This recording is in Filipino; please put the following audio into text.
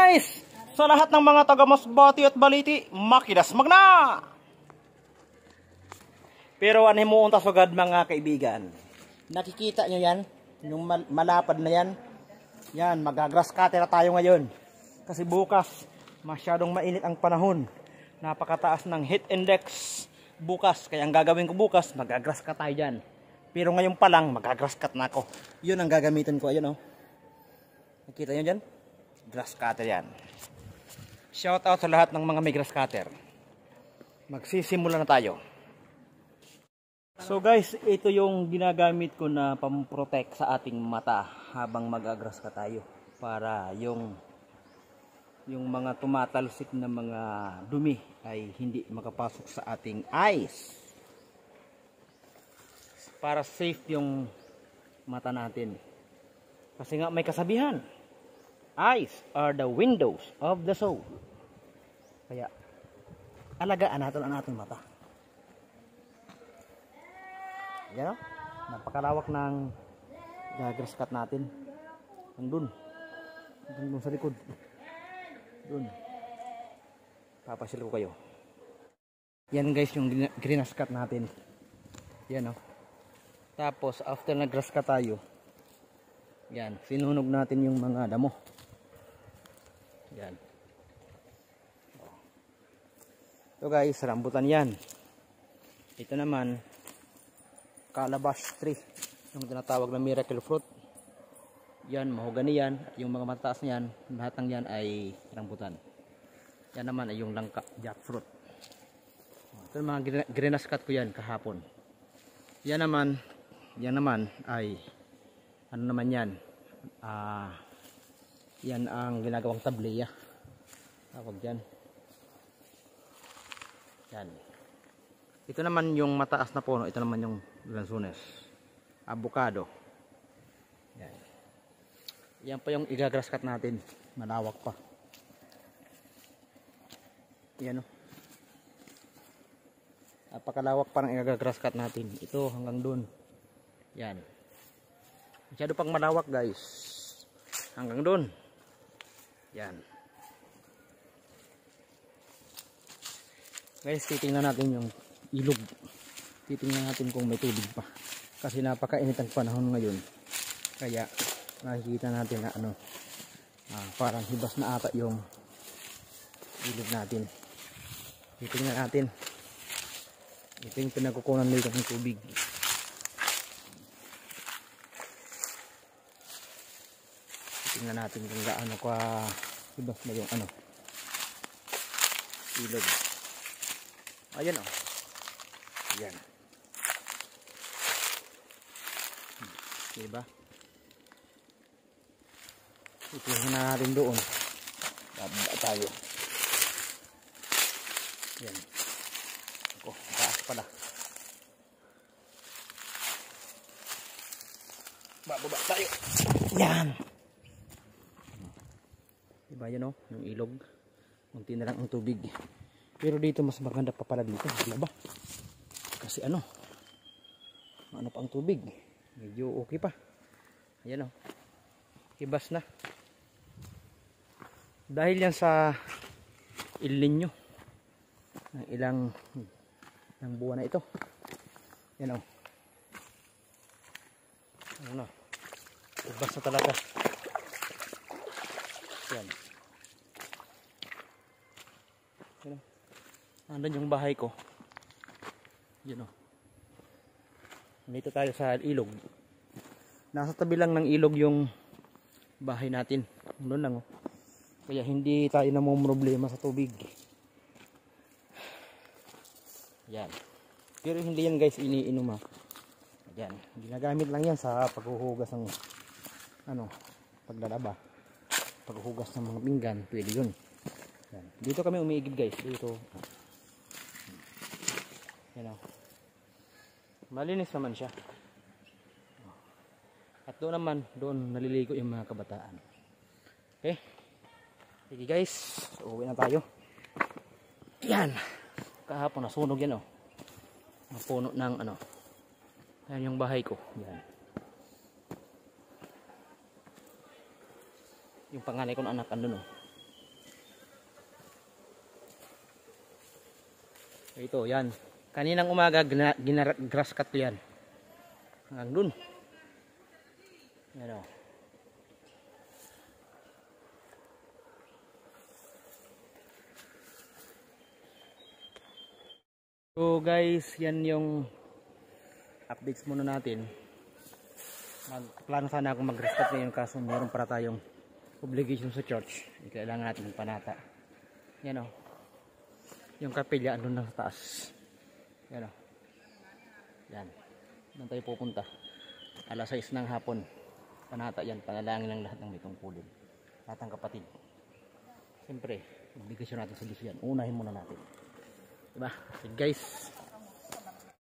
guys! Sa lahat ng mga taga-Masbati at Baliti, makidas magna! Pero ano mo unta sugad mga kaibigan? Nakikita nyo yan? Yung malapad na yan? Yan, magagrass cutter na tayo ngayon. Kasi bukas, masyadong mainit ang panahon. Napakataas ng heat index bukas. Kaya ang gagawin ko bukas, magagrass cut tayo dyan. Pero ngayon pa lang, magagrass cut na ako. Yun ang gagamitin ko. Ayun, oh. Nakita nyo dyan? Grass cutter yan. Shout out sa lahat ng mga may grass cutter. Magsisimula na tayo. So guys, ito yung ginagamit ko na pamprotect sa ating mata habang mag-grass cut tayo. Para yung mga tumatalsik na mga dumi ay hindi makapasok sa ating eyes. Para safe yung mata natin. Kasi nga may kasabihan, eyes are the windows of the soul. Kaya alagaan natin ang ating mata. Yan o, napakalawak ng grass cut natin. Doon sa likod. Doon. Papasil ko kayo. Yan guys yung grass cut natin. Yan o. Tapos after na grass cut tayo, yan, sinunog natin yung mga damo. Yan. So guys, rambutan yan. Ito naman, calabash tree, yung tinatawag na miracle fruit. Yan, mahogani yan. At yung mga mataas niyan, lahat ng yan ay rambutan. Yan naman ay yung langka, jackfruit. Ito yung mga grass cut ko yan kahapon. Yan naman ay ano naman yan, yan ang ginagawang tableya, tawag yan. Yan, ito naman yung mataas na puno. Ito naman yung lansones, avocado. Yan, yan pa yung igagrass cut natin, malawak pa. Yan o, napakalawak pa ng igagrass cut natin. Ito hanggang dun. Yan, masyado pang malawak guys, hanggang doon. Yan guys, titingnan natin yung ilog. Titingnan natin kung may tubig pa, kasi napakainit ang panahon ngayon. Kaya nakikita natin na parang hibas na ata yung ilog natin. Titingnan natin. Ito yung pinagkukunan nito ng tubig. Tingnan natin kung gaano ka hibas na yung ilog. Ayan o. Ayan. Diba? Ituhin na natin doon. Bababa tayo. Ayan. Ako, taas pala. Bababa tayo. Ayan. Diba yan o, yung ilog. Munti na lang ang tubig. Pero dito mas maganda pa pala dito, diba? Kasi ano pa ang tubig. Medyo okay pa. Ayan o, hibas na. Dahil yan sa El Nino ng ilang buwan na ito. Yan o, hibas na talaga. Yan. Andun yung bahay ko. Yun o. Dito tayo sa ilog. Nasa tabi lang ng ilog yung bahay natin. Doon lang o. Kaya hindi tayo namumroblema sa tubig. Yan. Pero hindi yan guys iniinom ha. Yan. Ginagamit lang yan sa paghuhugas ng paglalaba. Paghuhugas ng mga pinggan. Pwede yun. Yan. Dito kami umiigib guys. Dito. Yan o. Malinis naman siya. At doon naman, doon naliligo yung mga kabataan. Okay. Sige guys. So, uwi na tayo. Yan. Kahapon nasunog yan o. Napuno ng yan yung bahay ko. Yan. Yung panganay ko na anak andun o. Ito, yan. Kaninang umaga, grass cut ko yan. Hanggang dun. Yan o. So guys, yan yung updates muna natin. Plano sana ako mag-grass cut ngayon kaso meron para tayong obligation sa church. Kailangan natin ng panata. Yan o. Yung kapilya andun na sa taas. Yan o. Yan. Doon tayo pupunta. Alas 6 ng hapon. Panata yan. Panalangin ng lahat ng may tungkulin. Lahat ng kapatid. Siyempre, obligasyon natin sa Diyos yan. Unahin muna natin. Diba? So guys.